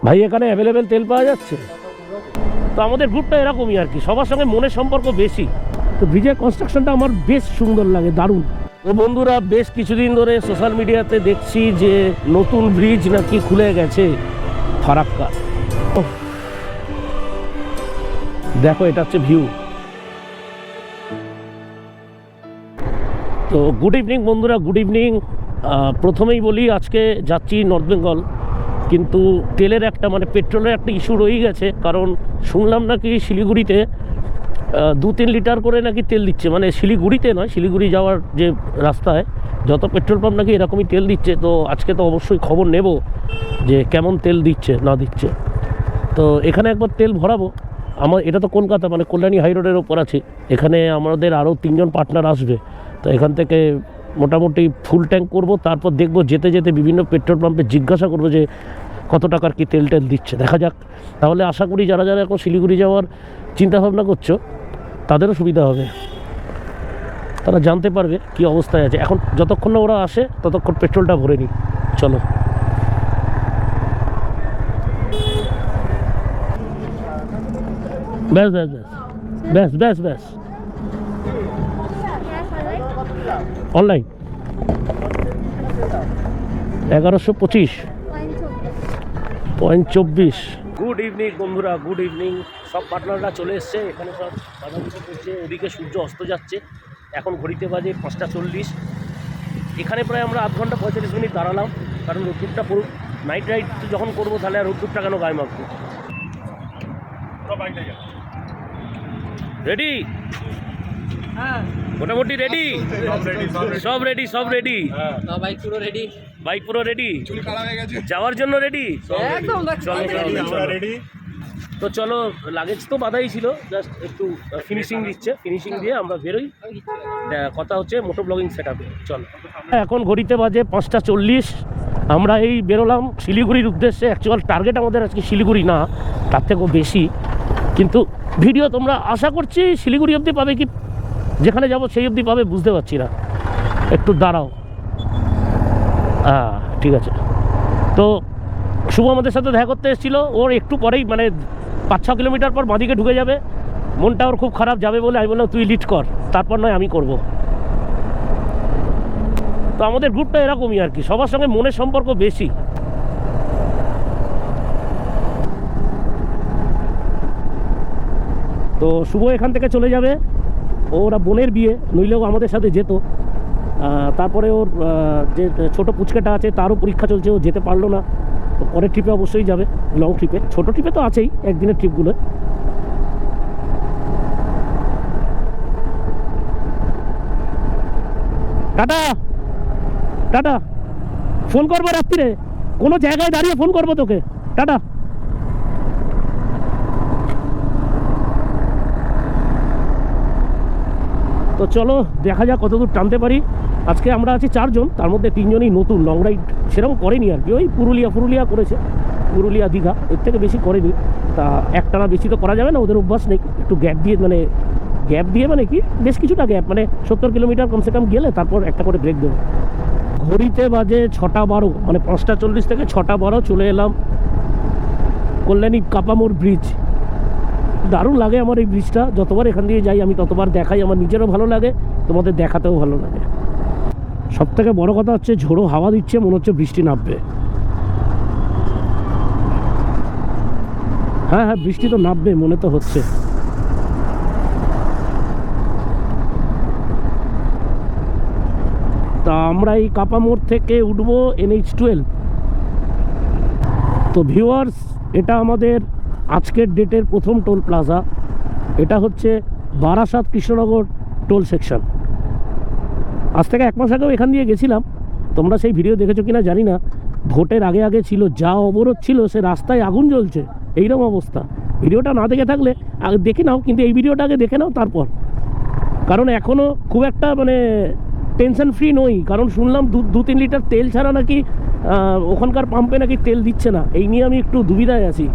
ভাই এখানে অ্যাভেলেবেল তেল পাওয়া যাচ্ছে? তো আমাদের গ্রুপটা এরকমই আর কি, সবার সঙ্গে মনের সম্পর্ক বেশি। তো ব্রিজের কনস্ট্রাকশনটা আমার বেশ সুন্দর লাগে, দারুণ। তো বন্ধুরা, বেশ কিছুদিন ধরে সোশ্যাল মিডিয়াতে দেখছি যে নতুন ব্রিজ নাকি খুলে গেছে ফারাক্কা। দেখো, এটা হচ্ছে ভিউ। তো গুড ইভিনিং বন্ধুরা, গুড ইভিনিং। প্রথমেই বলি, আজকে যাচ্ছি নর্থ বেঙ্গল, কিন্তু তেলের একটা পেট্রোলের একটা ইস্যু রয়েই গেছে। কারণ শুনলাম নাকি শিলিগুড়িতে 2-3 লিটার করে নাকি তেল দিচ্ছে, শিলিগুড়িতে নয়, শিলিগুড়ি যাওয়ার যে রাস্তায় যত পেট্রোল পাম্প নাকি এরকমই তেল দিচ্ছে। তো আজকে তো অবশ্যই খবর নেব যে কেমন তেল দিচ্ছে না দিচ্ছে। তো এখানে একবার তেল ভরাবো। এটা তো কলকাতা, কল্যাণী হাই রোডের ওপর আছে। এখানে আমাদের আরও 3 জন পার্টনার আসবে। তো এখান থেকে মোটামুটি ফুল ট্যাঙ্ক করব, তারপর দেখব যেতে যেতে বিভিন্ন পেট্রোল পাম্পে জিজ্ঞাসা করব যে কত টাকার কি তেল দিচ্ছে। দেখা যাক, তাহলে আশা করি যারা যারা এখন শিলিগুড়ি যাওয়ার চিন্তাভাবনা করছো তাদেরও সুবিধা হবে, তারা জানতে পারবে কি অবস্থায় আছে। এখন যতক্ষণ না ওরা আসে ততক্ষণ পেট্রোলটা ভরে নিই, চলো। ব্যাস ব্যাস ব্যাস ব্যাস ব্যাস ব্যাস অনলাইন 1125.24। গুড ইভিনিং বন্ধুরা, গুড ইভিনিং। সব পার্টনাররা চলে এসছে এখানে, সব বাঁধাবুধি করছে। ওদিকে সূর্য অস্ত যাচ্ছে, এখন ঘড়িতে বাজে 5টা 40। এখানে প্রায় আমরা আধ ঘন্টা 45 মিনিট দাঁড়ালাম, কারণ রোদ্দুরটা পুরো নাইট রাইড যখন করবো তাহলে আর রোদ্দুরটা কেন গায়ে মাখবো। রেডি? হ্যাঁ, মোটামুটি রেডি, সব রেডি, সব রেডি। বাইক পুরো রেডি, বাইক পুরো রেডি, যাওয়ার জন্য রেডি। একদম চলো রেডি। তো চলো, লাগেজ তো বাধাই ছিল, জাস্ট একটু ফিনিশিং দিচ্ছে, ফিনিশিং দিয়ে আমরা বেরোই। কথা হচ্ছে মোটো ব্লগিং সেট আপে। চলো, এখন ঘড়িতে বাজে 5টা 40। আমরা এই বেরোলাম শিলিগুড়ির উদ্দেশ্যে। অ্যাকচুয়াল টার্গেট আমাদের আজকে শিলিগুড়ি না, তার থেকেও বেশি। কিন্তু ভিডিও তোমরা আশা করছি শিলিগুড়ি অবধি পাবে, কি যেখানে যাবো সেই অবধি পাবে বুঝতে পারছি না। একটু দাঁড়াও। ঠিক আছে। তো শুভ আমাদের সাথে দেখা করতে এসেছিলো, ওর একটু পরেই 5-6 কিলোমিটার পর বাঁদিকে ঢুকে যাবে। মনটা ওর খুব খারাপ যাবে বলে আমি বললাম তুই লিড কর, তারপর নয় আমি করব। তো আমাদের গ্রুপটা এরকমই আর কি, সবার সঙ্গে মনের সম্পর্ক বেশি। তো শুভ এখান থেকে চলে যাবে, ওরা বোনের বিয়ে, নইলেও আমাদের সাথে যেত। তারপরে ওর যে ছোট পুচকাটা আছে তারও পরীক্ষা চলছে, ও যেতে পারলো না। তো পরের ট্রিপে অবশ্যই যাবে, লং ট্রিপে। ছোট ট্রিপে তো আছেই, একদিনের ট্রিপগুলো। টাটা টাটা, ফোন করবো রাত্রিরে, কোনো জায়গায় দাঁড়িয়ে ফোন করবো তোকে। টাটা। তো চলো দেখা যাক কতদূর টানতে পারি। আজকে আমরা আছি 4 জন, তার মধ্যে 3 জনই নতুন, লং রাইড সেরকম করেনি আর কি। ওই পুরুলিয়া করেছে, পুরুলিয়া দীঘা, এর থেকে বেশি করেনি। তা একটানা বেশি তো করা যাবে না, ওদের অভ্যাস নেই। একটু গ্যাপ দিয়ে কি বেশ কিছুটা গ্যাপ, 70 কিলোমিটার কমসে কম গেলে তারপর একটা করে ব্রেক দেবো। ঘড়িতে বাজে 6টা 12, 5টা 40 থেকে 6টা 12 চলে এলাম কল্যাণী কাপামোড় ব্রিজ। দারুণ লাগে আমার এই ব্রিজটা, যতবার এখান দিয়ে যাই আমি ততবার দেখাই। আমার নিজেরও ভালো লাগে, তোমাদের দেখাতেও ভালো লাগে। সব থেকে বড় কথা হচ্ছে ঝোড়ো হাওয়া দিচ্ছে, মনে হচ্ছে বৃষ্টি নামবে। হ্যাঁ, বৃষ্টি তো নামবে মনে তো হচ্ছে। তা আমরা এই কাপামোড় থেকে উঠবো NH12। তো ভিউয়ার্স, এটা আমাদের আজকের ডেটের প্রথম টোল প্লাজা। এটা হচ্ছে বারাসাত কৃষ্ণনগর টোল সেকশন। আজ থেকে 1 মাস আগেও এখান দিয়ে গেছিলাম, তোমরা সেই ভিডিও দেখেছো কিনা জানি না। ভোটের আগে ছিল, যা অবরোধ ছিল, সে রাস্তায় আগুন জ্বলছে, এইরকম অবস্থা। ভিডিওটা না দেখে থাকলে আগে দেখে নাও, কিন্তু এই ভিডিওটা আগে দেখে নাও তারপর। কারণ এখনও খুব একটা টেনশন ফ্রি নই, কারণ শুনলাম 2-3 লিটার তেল ছাড়া নাকি ওখানকার পাম্পে নাকি তেল দিচ্ছে না। এই নিয়ে আমি একটু দুবিধায় আছি।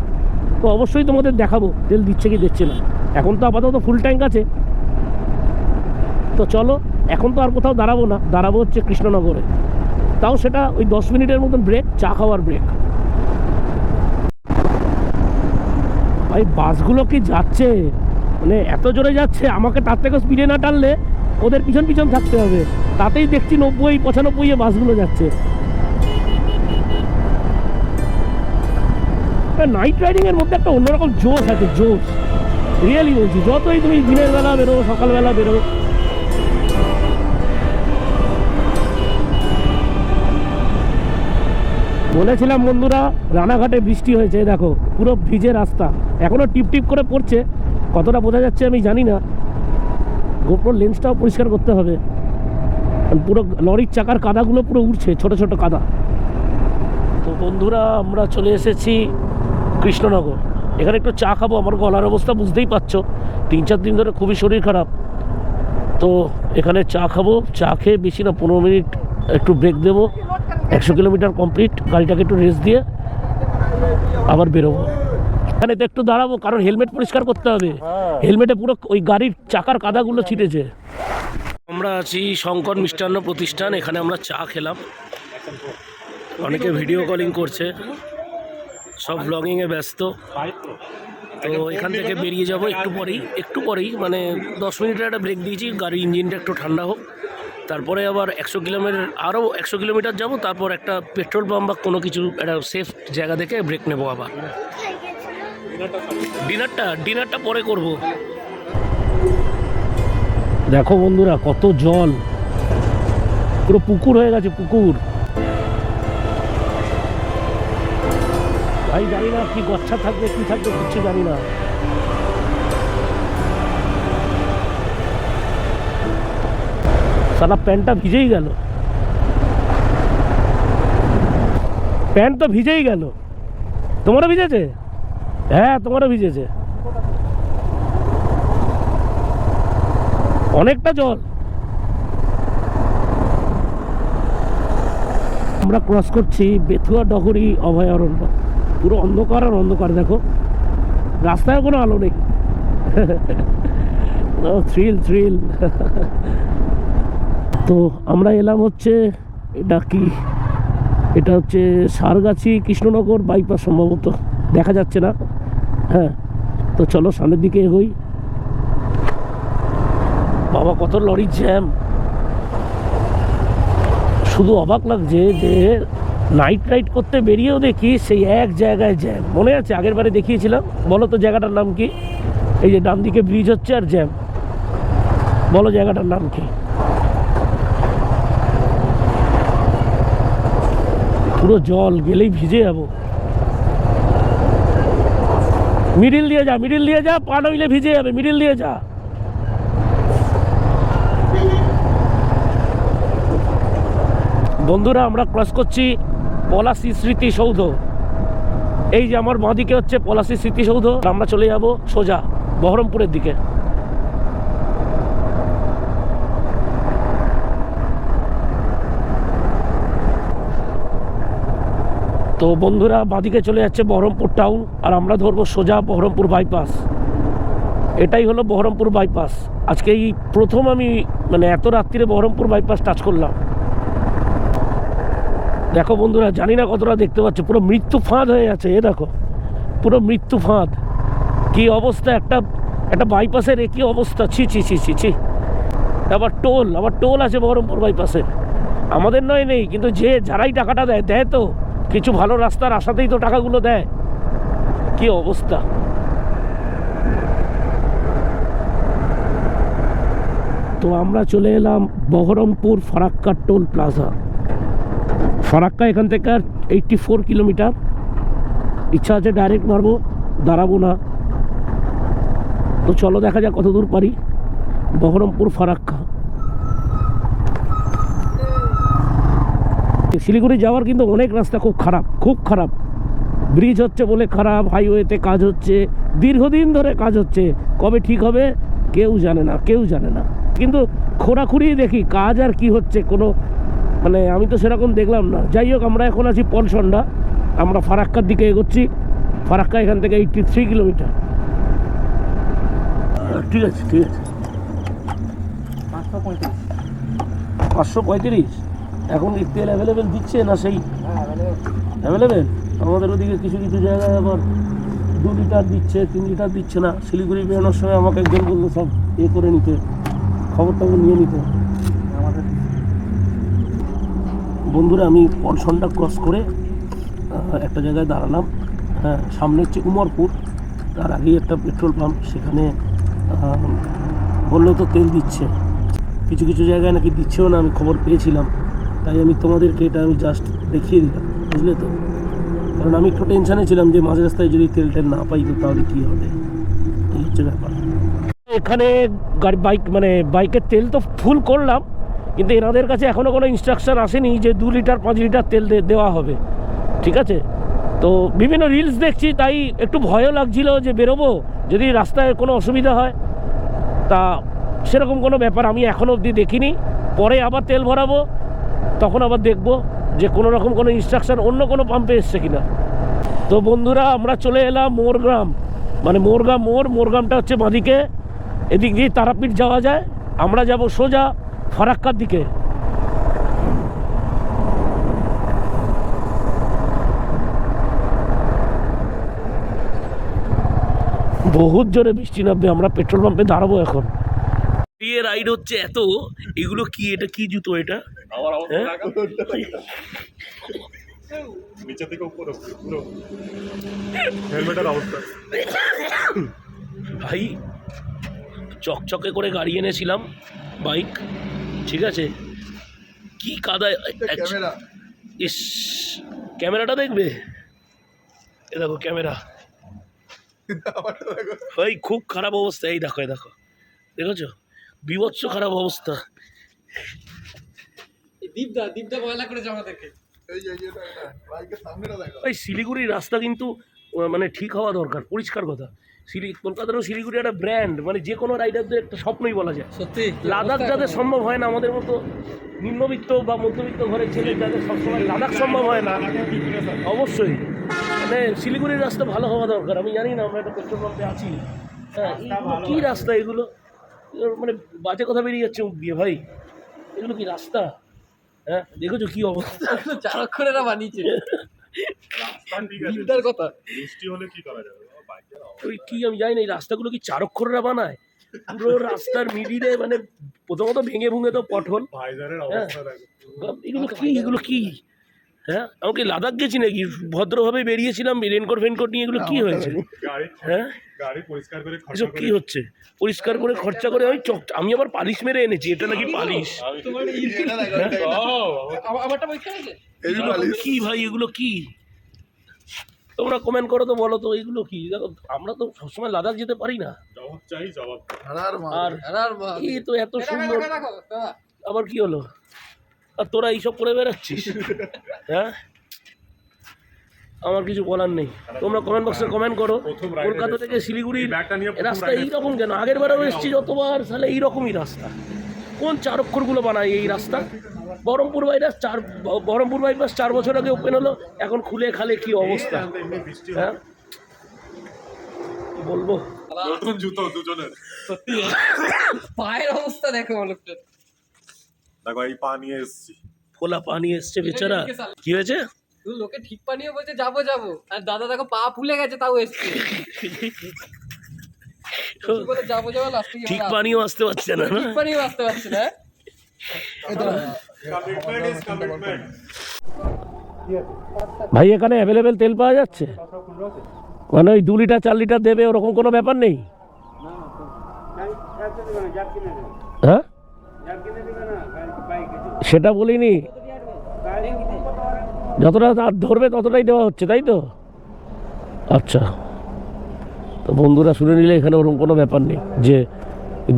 তো অবশ্যই তোমাদের দেখাবো তেল দিচ্ছে কি দিচ্ছে না। এখন তো আপাতত ফুল ট্যাঙ্ক আছে। তো চলো, এখন তো আর কোথাও দাঁড়াবো না, দাঁড়াবো হচ্ছে কৃষ্ণনগরে। তাও সেটা ওই 10 মিনিটের মতন ব্রেক, চা খাওয়ার ব্রেক। ভাই বাসগুলো কি যাচ্ছে, মানে এত জোরে যাচ্ছে, আমাকে তার থেকে স্পিডে না টানলে ওদের পিছন পিছন থাকতে হবে। তাতেই দেখছি 90-95 এ বাসগুলো যাচ্ছে। নাইট রাইডিং এর মধ্যে একটা অন্যরকম জোশ আছে, জোশ রিয়েলি বলছি। যতই তুমি দিনের বেলা বেরো, সকালবেলা বেরো, বলেছিলাম বন্ধুরা রানাঘাটে বৃষ্টি হয়েছে, দেখো পুরো ভিজে রাস্তা, এখনো টিপ টিপ করে পড়ছে, কতটা বোঝা যাচ্ছে আমি জানি না। গোপ্রো লেন্সটাও পরিষ্কার করতে হবে, পুরো লরির চাকার কাদাগুলো পুরো উঠছে, ছোট ছোট কাদা। তো বন্ধুরা আমরা চলে এসেছি কৃষ্ণনগর। এখানে একটু চা খাবো, আমার গলার অবস্থা বুঝতেই পারছো, 3-4 দিন ধরে খুবই শরীর খারাপ। তো এখানে চা খাবো, চা খেয়ে বেশি না 15 মিনিট একটু ব্রেক দেবো, 100 কিলোমিটার কমপ্লিট, গাড়িটাকে একটু রেস্ট দিয়ে আবার বেরোবো। এখানে তো একটু দাঁড়াবো, কারণ হেলমেট পরিষ্কার করতে হবে, হেলমেটে পুরো ওই গাড়ির চাকার কাদাগুলো ছিটেছে। আমরা আছি শঙ্কর মিষ্টান্ন প্রতিষ্ঠান, এখানে আমরা চা খেলাম। অনেকে ভিডিও কলিং করছে, সব ব্লগিংয়ে ব্যস্ত। তো এখান থেকে বেরিয়ে যাব একটু পরেই মানে 10 মিনিটের একটা ব্রেক দিয়েছি, গাড়ির ইঞ্জিনটা একটু ঠান্ডা হোক, তারপরে আবার 100 কিলোমিটার, আরও 100 কিলোমিটার যাবো, তারপর একটা পেট্রোল পাম্প বা কোনো কিছু একটা সেফ জায়গা দেখে ব্রেক নেবো আবার। ডিনারটা পরে করব। দেখো বন্ধুরা কত জল, পুরো পুকুর হয়ে গেছে, পুকুর। ভাই জানি না কি গচ্ছা থাকবে কি থাকবে, কিচ্ছু জানি না। সারা প্যান্টটা ভিজেই গেল, প্যান্ট তো ভিজেই গেল। তোমারও ভিজেছে? হ্যাঁ তোমারও ভিজেছে, অনেকটা জল। আমরা ক্রস করছি বেথুয়া ডগরি অভয়ারণ্য, পুরো অন্ধকার আর অন্ধকার, দেখো রাস্তায় কোনো আলো নেই। থ্রিল। তো আমরা এলাম হচ্ছে, এটা কি, এটা হচ্ছে সারগাছি কৃষ্ণনগর বাইপাস সম্ভবত, দেখা যাচ্ছে না। হ্যাঁ তো চলো সামনের দিকে এগোই। বাবা কত লরির জ্যাম, শুধু অবাক লাগছে যে নাইট রাইড করতে বেরিয়েও দেখি সেই এক জায়গায় জ্যাম। মনে আছে আগের বারে দেখিয়েছিলাম, বলো তো জায়গাটার নাম কি? এই যে ডান দিকে ব্রিজ হচ্ছে আর জ্যাম, বলো জায়গাটার নাম কি? পুরো জল, গেলেই ভিজে যাবো। মিডিল দিয়ে যা, পা নইলে ভিজে যাবে, মিডিল দিয়ে যা। বন্ধুরা আমরা ক্রস করছি পলাশী স্মৃতিসৌধ। এই যে আমার বাঁদিকে হচ্ছে পলাশী স্মৃতিসৌধ, আমরা চলে যাব সোজা বহরমপুরের দিকে। তো বন্ধুরা বাঁদিকে চলে যাচ্ছে বহরমপুর টাউন, আর আমরা ধরবো সোজা বহরমপুর বাইপাস। এটাই হলো বহরমপুর বাইপাস। আজকে এই প্রথম আমি মানে এত রাত্রিরে বহরমপুর বাইপাস টাচ করলাম। দেখো বন্ধুরা, জানি না কতটা দেখতে পাচ্ছ, পুরো মৃত্যু ফাঁদ হয়ে আছে। এ দেখো পুরো মৃত্যু ফাঁদ, কি অবস্থা, একটা বাইপাসের একই অবস্থা। ছি। আবার টোল আছে বহরমপুর বাইপাসে, আমাদের নয় নেই, কিন্তু যারাই টাকাটা দেয় তো কিছু ভালো রাস্তার আশাতেই তো টাকাগুলো দেয়। কি অবস্থা। তো আমরা চলে এলাম বহরমপুর ফারাক্কা টোল প্লাজা। ফারাক্কা এখান থেকে 84 কিলোমিটার। ইচ্ছা আছে ডাইরেক্ট মারবো, দাঁড়াবো না। তো চলো দেখা যাক কত দূর পারি। বহরমপুর ফারাক্কা, শিলিগুড়ি যাওয়ার কিন্তু অনেক রাস্তা খুব খারাপ। ব্রিজ হচ্ছে বলে খারাপ, হাইওয়েতে কাজ হচ্ছে, দীর্ঘদিন ধরে কাজ হচ্ছে, কবে ঠিক হবে কেউ জানে না। কিন্তু খোঁড়াখুড়ি দেখি, কাজ আর কি হচ্ছে কোনো মানে আমি তো সেরকম দেখলাম না। যাই হোক, আমরা এখন আছি পলসন্ডা, আমরা ফারাক্কার দিকে এগোচ্ছি। ফারাক্কা এখান থেকে 83 কিলোমিটার। ঠিক আছে 535। এখন কি তেল অ্যাভেলেবেল দিচ্ছে না? সেই অ্যাভেলেবেল। আমাদের ওদিকে কিছু জায়গায় আবার 2 লিটার দিচ্ছে, 3 লিটার দিচ্ছে না। শিলিগুড়ি বেরোনোর সময় আমাকে একজন বললো সব করে নিতে, খবরটা নিয়ে নিতে। বন্ধুরা আমি পলসনটা ক্রস করে একটা জায়গায় দাঁড়ালাম। হ্যাঁ, সামনে হচ্ছে উমরপুর, তার আগেই একটা পেট্রোল পাম্প। সেখানে বললো তো তেল দিচ্ছে, কিছু কিছু জায়গায় নাকি দিচ্ছেও না, আমি খবর পেয়েছিলাম। তাই আমি তোমাদেরকে এটা আমি জাস্ট দেখিয়ে দিলাম, বুঝলে তো? কারণ আমি একটু টেনশানে ছিলাম যে মাঝ রাস্তায় যদি তেল টেল না পাই তো তাহলে কী হবে, এই হচ্ছে ব্যাপার। এখানে গাড়ি বাইকের তেল তো ফুল করলাম, কিন্তু এনাদের কাছে এখনও কোনো ইনস্ট্রাকশান আসেনি যে 2 লিটার 5 লিটার তেল দেওয়া হবে, ঠিক আছে? তো বিভিন্ন রিলস দেখছি, তাই একটু ভয়ও লাগছিল যে বেরোবো, যদি রাস্তায় কোনো অসুবিধা হয়। তা সেরকম কোনো ব্যাপার আমি এখনও অবধি দেখিনি। পরে আবার তেল ভরাবো, তখন আবার দেখবো যে কোনো রকম কোনো ইনস্ট্রাকশান অন্য কোনো পাম্পে এসছে কিনা। তো বন্ধুরা আমরা চলে এলাম মোরগ্রাম, মোরগ্রামটা হচ্ছে বাঁদিকে, এদিক দিয়ে তারাপীঠ যাওয়া যায়। আমরা যাব সোজা ফারাক্কার দিকে। বহুত জোরে বৃষ্টি নামবে, আমরা পেট্রোল পাম্পে দাঁড়াবো এখন। বিয়ে রাইড হচ্ছে এত, এগুলো কি, এটা কি জুতো এটা? নিচে থেকে উপরে পুরো হেলমেটের অবস্থা। ভাই চকচকে করে গাড়ি এনেছিলাম, বাইক, ঠিক আছে, কি কাদায়। ইস, ক্যামেরাটা দেখবে, এ দেখো ক্যামেরা ভাই, খুব খারাপ অবস্থা। এই দেখো দেখেছো, বিভৎস খারাপ অবস্থা। দীপদা ময়লা করেছে আমাদেরকে। এই শিলিগুড়ির রাস্তা কিন্তু মানে ঠিক হওয়া দরকার, পরিষ্কার কথা। কলকাতারও শিলিগুড়ি একটা ব্র্যান্ড, মানে যে কোনো রাইডারদের একটা স্বপ্নই বলা যায়। সত্যি লাদাখ যাদের সম্ভব হয় না, আমাদের মতো নিম্নবিত্ত বা মধ্যবিত্ত ঘরের ছেলে যাদের সবসময় লাদাখ সম্ভব হয় না, অবশ্যই মানে শিলিগুড়ির রাস্তা ভালো হওয়া দরকার। আমি জানি না, আমরা একটা পেট্রোল পাম্পে আছি, হ্যাঁ, এইগুলো কী রাস্তা এগুলো, মানে বাজে কথা বেরিয়ে যাচ্ছে মুখ দিয়ে ভাই, এগুলো কি রাস্তা? হ্যাঁ, দেখেছো কি অবস্থা, চারক্ষরেরা বানিয়েছে। দীপদার কথা, বৃষ্টি হলে কি করা যাবে? ওই কি আমি জানি না, এই রাস্তাগুলো কি চারক্ষররা বানায়? পুরো রাস্তার মিডিলে মানে প্রথমত ভেঙে ভুঙে তো পটহল। ভাইজারের অবস্থা দেখো। এগুলো কি? হ্যাঁ, আমাকে লাদাখ গেছি নাকি, ভদ্রভাবে বেরিয়েছিলাম রেনকোট ফেনকোট নিয়ে, এগুলো কি হয়েছে? হ্যাঁ, গাড়ি পরিষ্কার করে এসব কি হচ্ছে? পরিষ্কার করে খরচা করে আমি আবার পালিশ মেরে এনেছি, এটা নাকি পালিশ? আমারটা পরীক্ষা হয়েছে। এগুলো কি ভাই, এগুলো কি? তোমরা কমেন্ট করো তো, বলো তো এগুলো কি? দেখো আমরা তো সবসময় লাদাখ যেতে পারি না, জবাব চাই, জবাব। আর এই তো এত সুন্দর, আবার কি হলো? আর তোরা এইসব করে বেড়াচ্ছিস? হ্যাঁ, আমার কিছু বলার নেই। তোমরা কমেন্ট বক্সে কমেন্ট করো, কলকাতা থেকে শিলিগুড়ির রাস্তা এইরকম কেন? আগের বারেও এসেছি যতবার, তাহলে এইরকমই রাস্তা। কোন চারক্ষরগুলো বানায় এই রাস্তা? বহরমপুর বাইপাস 4 বছর আগে ওপেন হলো, এখন খুলে খালে কি অবস্থা। হ্যাঁ, কি বলবো, নতুন জুতো দুজনের। সত্যি পায়ের অবস্থা দেখো লোকটার। দেখো এই পা নিয়ে এসেছি, ফোলা পানি এসছে বেচারা। কি হয়েছে? লোকে ঠিক পানিও বলছে যাবো, আর দাদা দেখো পা ফুলে গেছে, তাও এসছে। যাবো লাস্টে ঠিক পানিও আসতে পারছে না, ঠিক পানিও আসতে পারছে না। ভাই এখানে অ্যাভেলেবেল তেল পাওয়া যাচ্ছে? মানে ওই 2 লিটার 4 লিটার দেবে ওরকম কোনো ব্যাপার নেই? হ্যাঁ, সেটা বলিনি, যতটা ধরবে ততটাই দেওয়া হচ্ছে, তাই তো? আচ্ছা, তো বন্ধুরা শুনে নিলে এখানে ওরকম কোনো ব্যাপার নেই যে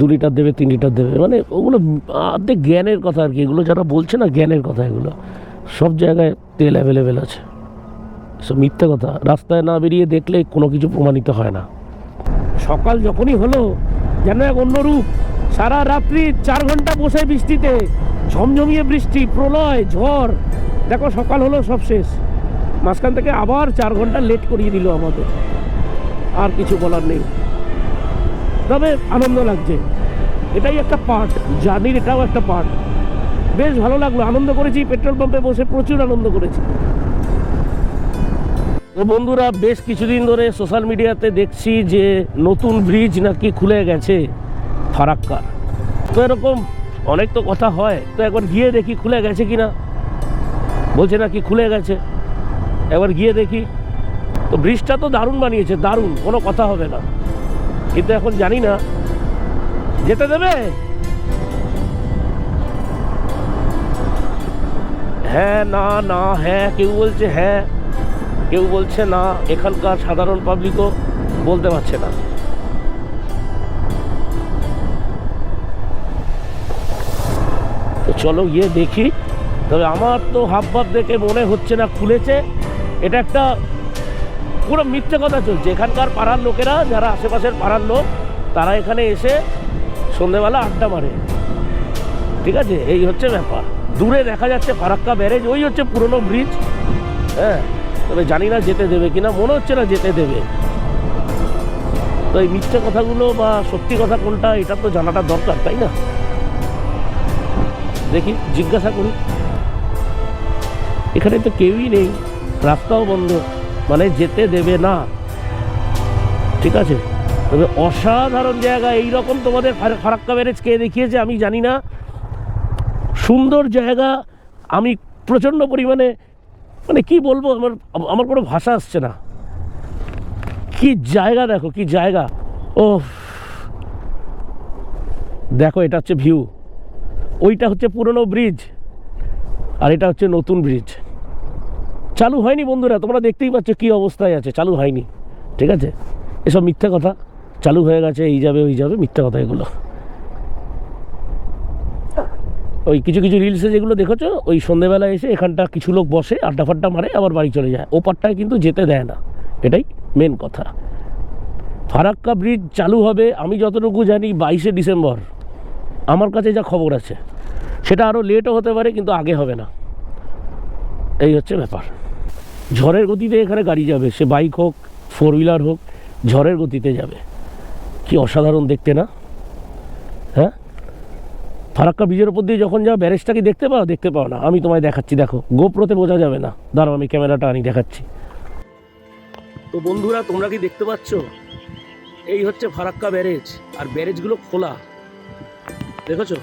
2 লিটার দেবে 3 লিটার দেবে, মানে ওগুলো অর্ধেক জ্ঞানের কথা আর কি। এগুলো যারা বলছে না, জ্ঞানের কথা। এগুলো সব জায়গায় তেল অ্যাভেলেবেল আছে, সব মিথ্যে কথা। রাস্তায় না বেরিয়ে দেখলে কোনো কিছু প্রমাণিত হয় না। সকাল যখনই হলো যেন এক অন্য রূপ। সারা রাত্রি 4 ঘন্টা বসে বৃষ্টিতে, ঝমঝমিয়ে বৃষ্টি, প্রলয়, ঝড়। দেখো সকাল হলো, সব শেষ। মাঝখান থেকে আবার 4 ঘন্টা লেট করিয়ে দিল আমাদের। আর কিছু বলার নেই, তবে আনন্দ লাগছে। এটাই একটা পার্ট জার্নির, এটাও একটা পার্ট। বেশ ভালো লাগলো, আনন্দ করেছি। পেট্রোল পাম্পে বসে প্রচুর আনন্দ করেছি। তো বন্ধুরা, বেশ কিছুদিন ধরে সোশ্যাল মিডিয়াতে দেখছি যে নতুন ব্রিজ নাকি খুলে গেছে ফারাক্কার। তো এরকম অনেক তো কথা হয়, তো একবার গিয়ে দেখি খুলে গেছে কিনা। বলছে নাকি খুলে গেছে, একবার গিয়ে দেখি। তো ব্রিজটা তো দারুণ বানিয়েছে, দারুণ, কোনো কথা হবে না, কিন্তু এখন জানি না যেতে দেবে। হ্যাঁ না না হ্যাঁ, কেউ বলছে হ্যাঁ, কেউ বলছে না। এখানকার সাধারণ পাবলিকও বলতে পারছে না। তো চলো গিয়ে দেখি। তবে আমার তো হাব ভাব দেখে মনে হচ্ছে না খুলেছে। এটা একটা পুরো মিথ্যে কথা চলছে। এখানকার পাড়ার লোকেরা, যারা আশেপাশের পাড়ার লোক, তারা এখানে এসে সন্ধ্যেবেলা আড্ডা মারে, ঠিক আছে? এই হচ্ছে ব্যাপার। দূরে দেখা যাচ্ছে ফারাক্কা ব্যারেজ, ওই হচ্ছে পুরনো ব্রিজ। হ্যাঁ, তবে জানি না যেতে দেবে কিনা, মনে হচ্ছে না যেতে দেবে। তো এই মিথ্যে কথাগুলো বা সত্যি কথা কোনটা, এটা তো জানাটা দরকার, তাই না? দেখি, জিজ্ঞাসা করি। এখানে তো কেউই নেই, রাস্তাও বন্ধ, মানে যেতে দেবে না, ঠিক আছে? তবে অসাধারণ জায়গা। এইরকম তোমাদের ফারাক্কা ব্যারেজ কে দেখিয়েছে আমি জানি না। সুন্দর জায়গা। আমি প্রচণ্ড পরিমাণে, মানে কি বলবো, আমার কোনো ভাষা আসছে না। কি জায়গা দেখো, কি জায়গা। ও দেখো, এটা হচ্ছে ভিউ। ওইটা হচ্ছে পুরনো ব্রিজ, আর এটা হচ্ছে নতুন ব্রিজ। চালু হয়নি বন্ধুরা, তোমরা দেখতেই পাচ্ছ কি অবস্থায় আছে, চালু হয়নি, ঠিক আছে? এসব মিথ্যা কথা। চালু হয়ে গেছে, এই যাবে ওই যাবে, মিথ্যা কথা এগুলো। ওই কিছু কিছু রিলসে যেগুলো দেখেছো, ওই সন্ধেবেলা এসে এখানটা কিছু লোক বসে, আড্ডা ফাড্ডা মারে, আবার বাড়ি চলে যায়। ওপারটায় কিন্তু যেতে দেয় না, এটাই মেন কথা। ফারাক্কা ব্রিজ চালু হবে আমি যতটুকু জানি 22শে ডিসেম্বর, আমার কাছে যা খবর আছে। সেটা আরও লেটও হতে পারে, কিন্তু আগে হবে না। এই হচ্ছে ব্যাপার। ঝড়ের গতিতে এখানে গাড়ি যাবে, সে বাইক হোক, 4 হুইলার হোক, ঝড়ের গতিতে যাবে। কি অসাধারণ দেখতে না? হ্যাঁ, ফারাক্কা ব্রিজের ওপর দিয়ে যখন যাও, ব্যারেজটা কি দেখতে পাও? দেখতে পাও না। আমি তোমায় দেখাচ্ছি, দেখো, গোপ্রোতে বোঝা যাবে না। দাঁড়াও, আমি ক্যামেরাটা আনি, দেখাচ্ছি। তো বন্ধুরা, তোমরা কি দেখতে পাচ্ছ? এই হচ্ছে ফারাক্কা ব্যারেজ, আর ব্যারেজগুলো খোলা, দেখেছো?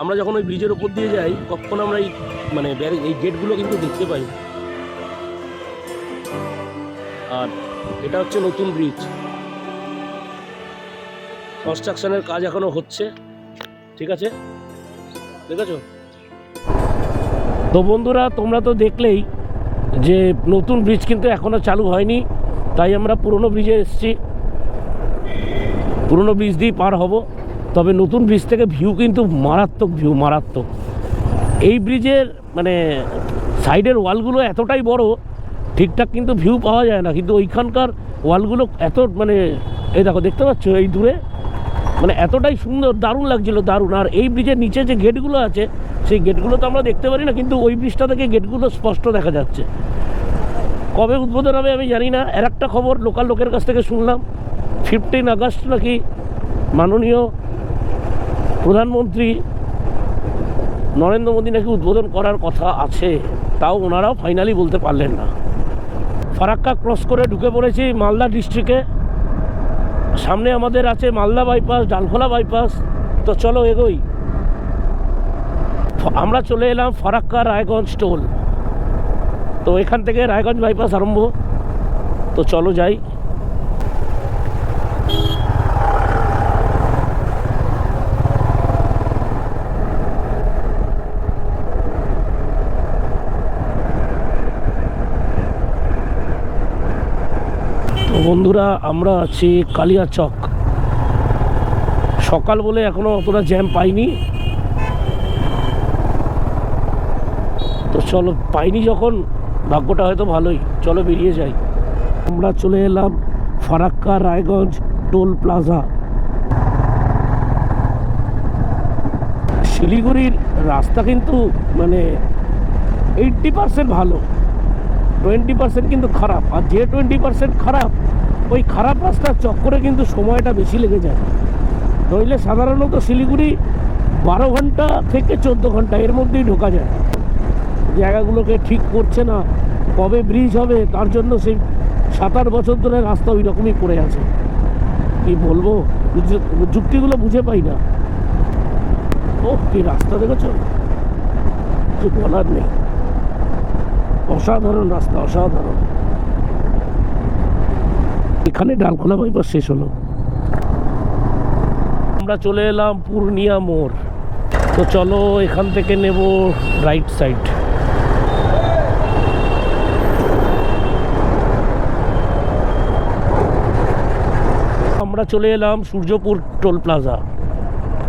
আমরা যখন ওই ব্রিজের ওপর দিয়ে যাই, কখন আমরা এই মানে ব্যারেজ, এই গেটগুলো কিন্তু দেখতে পাই। আর এটা হচ্ছে নতুন ব্রিজ, কনস্ট্রাকশনের কাজ এখনো হচ্ছে, ঠিক আছে? দেখেছো? তো বন্ধুরা, তোমরা তো দেখলেই যে নতুন ব্রিজ কিন্তু এখনো চালু হয়নি, তাই আমরা পুরনো ব্রিজে এসেছি। পুরনো ব্রিজ দিয়ে পার হব। তবে নতুন ব্রিজ থেকে ভিউ কিন্তু মারাত্মক, ভিউ মারাত্মক। এই ব্রিজের মানে সাইডের ওয়ালগুলো এতটাই বড়, ঠিকঠাক কিন্তু ভিউ পাওয়া যায় না। কিন্তু ওইখানকার ওয়ালগুলো এত, মানে এই দেখো, দেখতে পাচ্ছ এই দূরে, মানে এতটাই সুন্দর, দারুণ লাগছিল, দারুণ। আর এই ব্রিজের নিচে যে গেটগুলো আছে, সেই গেটগুলো তো আমরা দেখতে পারি না, কিন্তু ওই ব্রিজটা থেকে গেটগুলো স্পষ্ট দেখা যাচ্ছে। কবে উদ্বোধন হবে আমি জানি না। আর একটা খবর লোকাল লোকের কাছ থেকে শুনলাম, 15 আগস্ট নাকি মাননীয় প্রধানমন্ত্রী নরেন্দ্র মোদী নাকি উদ্বোধন করার কথা আছে। তাও ওনারাও ফাইনালি বলতে পারলেন না। ফারাক্কা ক্রস করে ঢুকে পড়েছি মালদা ডিস্ট্রিক্টে। সামনে আমাদের আছে মালদা বাইপাস, ডালখোলা বাইপাস। তো চলো এগোই। আমরা চলে এলাম ফারাক্কা রায়গঞ্জ টোল। তো এখান থেকে রায়গঞ্জ বাইপাস আরম্ভ। তো চলো যাই। তো বন্ধুরা, আমরা আছি কালিয়াচক। সকাল বলে এখনো অতটা জ্যাম পাইনি। তো চলো, পাইনি যখন, ভাগ্যটা হয়তো ভালোই। চলো বেরিয়ে যাই। আমরা চলে এলাম ফারাক্কা রায়গঞ্জ টোল প্লাজা। শিলিগুড়ির রাস্তা কিন্তু মানে 80% ভালো, 20% কিন্তু খারাপ। আর যে 20% খারাপ, ওই খারাপ রাস্তার চক্করে কিন্তু সময়টা বেশি লেগে যায়। নইলে সাধারণত শিলিগুড়ি 12 ঘন্টা থেকে 14 ঘন্টা এর মধ্যেই ঢোকা যায়। জায়গাগুলোকে ঠিক করছে না, কবে ব্রিজ হবে তার জন্য সেই 7-8 বছর ধরে রাস্তা ওই রকমই পড়ে আছে। কি বলবো, যুক্তিগুলো বুঝে পাই না। ও কি রাস্তা দেখেছো, কিছু বলার নেই। অসাধারণ রাস্তা, অসাধারণ। এখানে ডালখোলা বাইপাস শেষ হলো। আমরা চলে এলাম পূর্ণিয়া মোড়। তো চলো এখান থেকে নেব রাইট সাইড। আমরা চলে এলাম সূর্যপুর টোল প্লাজা।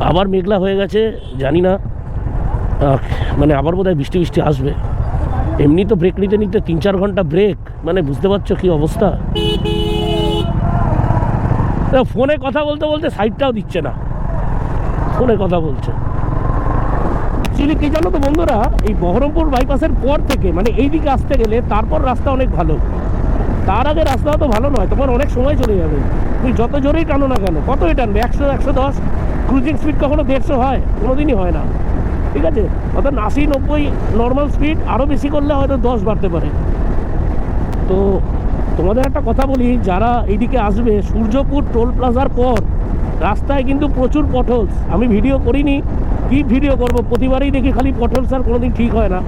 আবার মেঘলা হয়ে গেছে, জানি না মানে আবার বোধহয় বৃষ্টি বৃষ্টি আসবে। এমনি তো ব্রেক নিতে নিতে 3-4 ঘন্টা ব্রেক, মানে বুঝতে পারছো কি অবস্থা। ফোনে কথা বলতে বলতে সাইডটাও দিচ্ছে না, ফোনে কথা বলছে। অ্যাকচুয়ালি কি জানো তো বন্ধুরা, এই বহরমপুর বাইপাসের পর থেকে মানে এই দিকে আসতে গেলে তারপর রাস্তা অনেক ভালো। তার আগে রাস্তা তো ভালো নয়, তোমার অনেক সময় চলে যাবে। তুমি যত জোরেই টানো না কেন, কতই টানবে, 100-110, ক্রুজিং স্পিড কখনো 150 হয়? কোনোদিনই হয় না, ঠিক আছে? অর্থাৎ 80-90 নর্মাল স্পিড, আরও বেশি করলে হয়তো 10 বাড়তে পারে। তো তোমাদের একটা কথা বলি, যারা এইদিকে আসবে সূর্যপুর টোল প্লাজার পর রাস্তায় কিন্তু প্রচুর পটহোলস। আমি ভিডিও করিনি, কি ভিডিও করব, প্রতিবারই দেখি খালি পটহোলস, আর কোনোদিন ঠিক হয় না।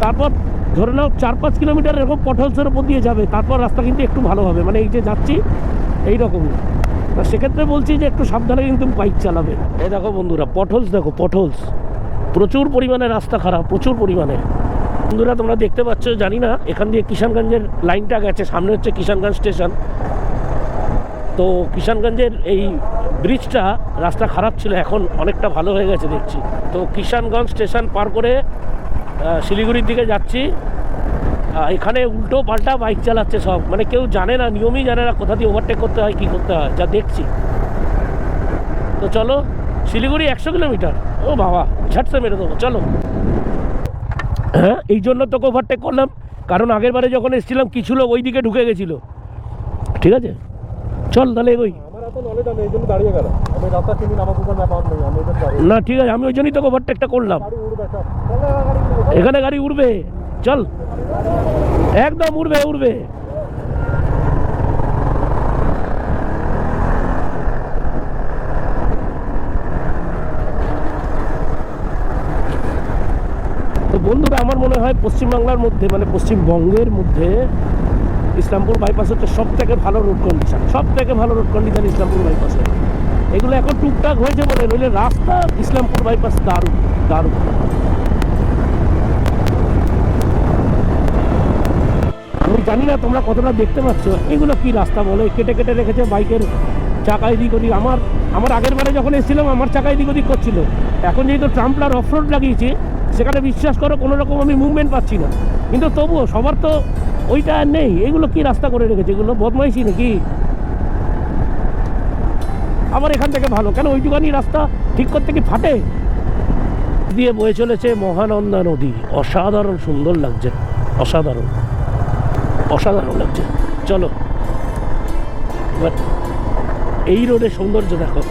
তারপর ধরে নাও 4-5 কিলোমিটার এরকম পটহোলসের ওপর দিয়ে যাবে, তারপর রাস্তা কিন্তু একটু ভালো হবে। মানে এই যে যাচ্ছি এইরকমই। তা সেক্ষেত্রে বলছি যে একটু সাবধানে কিন্তু বাইক চালাবে। এই দেখো বন্ধুরা, পটহোলস দেখো, পটহোলস প্রচুর পরিমাণে, রাস্তা খারাপ প্রচুর পরিমাণে। বন্ধুরা তোমরা দেখতে পাচ্ছ, জানি না এখান দিয়ে কিষানগঞ্জের লাইনটা গেছে, সামনে হচ্ছে কিষানগঞ্জ স্টেশন। তো কিষানগঞ্জের এই ব্রিজটা রাস্তা খারাপ ছিল, এখন অনেকটা ভালো হয়ে গেছে দেখছি। তো কিষানগঞ্জ স্টেশন পার করে শিলিগুড়ির দিকে যাচ্ছি। এখানে উল্টো পাল্টা বাইক চালাচ্ছে সব, মানে কেউ জানে না, নিয়মই জানে না কোথা দিয়ে ওভারটেক করতে হয়, কী করতে হয়, যা দেখছি। তো চলো, শিলিগুড়ি 100 কিলোমিটার, ও বাবা ঝাটসে মেরে দেবো, চলো। হ্যাঁ, এই জন্য তোকে ওভারটেক করলাম, কারণ আগের বারে যখন এসেছিলাম কিছু লোক ওই দিকে ঢুকে গেছিলো। ঠিক আছে, চল তাহলে এগোই। না ঠিক আছে, আমি ওই জন্যই তোকে ওভারটেকটা করলাম। এখানে গাড়ি উঠবে, চল একদম উঠবে উঠবে। তো বন্ধুরা, আমার মনে হয় পশ্চিমবাংলার মধ্যে, মানে পশ্চিমবঙ্গের মধ্যে ইসলামপুর বাইপাস হচ্ছে সব থেকে ভালো রোড কন্ডিশন, সব থেকে ভালো রোড কন্ডিশন ইসলামপুর বাইপাসে। এগুলো এখন টুকটাক হয়েছে বলে, নইলে রাস্তা ইসলামপুর বাইপাস দারুণ দারুণ। আমি জানি না তোমরা কতটা দেখতে পাচ্ছ, এগুলো কি রাস্তা বলে, কেটে কেটে রেখেছে বাইকের চাকা এদিক ওদিক। আমার আগের বারে যখন এসেছিলাম আমার চাকা এদিক ওদিক করছিল। এখন যেহেতু ট্রাম্পলার অফরোড লাগিয়েছি, সেখানে বিশ্বাস করো কোনো রকম আমি মুভমেন্ট পাচ্ছি না। কিন্তু তবুও সবার তো ওইটা আর নেই। এগুলো কি রাস্তা করে রেখেছে, এগুলো বদমাইশি নাকি? আবার এখান থেকে ভালো কেন, ওইটুখানি রাস্তা ঠিক করতে কি ফাটে? দিয়ে বয়ে চলেছে মহানন্দা নদী, অসাধারণ সুন্দর লাগছে, অসাধারণ অসাধারণ লাগছে। চলো এবার এই রোডের সৌন্দর্য দেখো।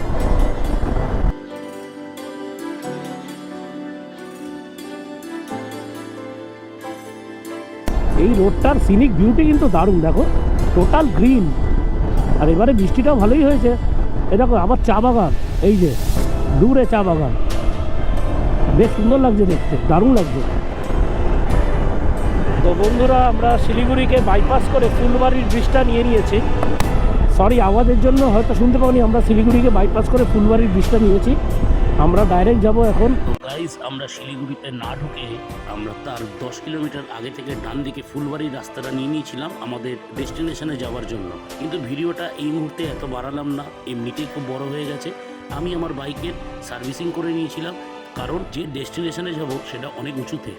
এই রোডটার সিনিক বিউটি কিন্তু দারুণ, দেখো টোটাল গ্রিন। আর এবারে বৃষ্টিটাও ভালোই হয়েছে। এ দেখো আবার চা বাগান, এই যে দূরে চা বাগান, বেশ সুন্দর লাগছে দেখতে, দারুণ লাগছে। তো বন্ধুরা, আমরা শিলিগুড়িকে বাইপাস করে ফুলবাড়ির ব্রিজটা নিয়ে নিয়েছি। সরি আওয়াজের জন্য হয়তো শুনতে পাওনি, আমরা শিলিগুড়িকে বাইপাস করে ফুলবাড়ির ব্রিজটা নিয়েছি। আমরা ডাইরেক্ট যাব এখন। গাইস, আমরা শিলিগুড়িতে না ঢুকে আমরা তার 10 কিলোমিটার আগে থেকে ডান দিকে ফুলবাড়ির রাস্তাটা নিয়ে নিয়েছিলাম আমাদের ডেস্টিনেশনে যাওয়ার জন্য। কিন্তু ভিডিওটা এই মুহূর্তে এত বাড়ালাম না, এমনিতেই খুব বড় হয়ে গেছে। আমি আমার বাইকের সার্ভিসিং করে নিয়েছিলাম, কারণ যে ডেস্টিনেশনে যাব সেটা অনেক উঁচুতে।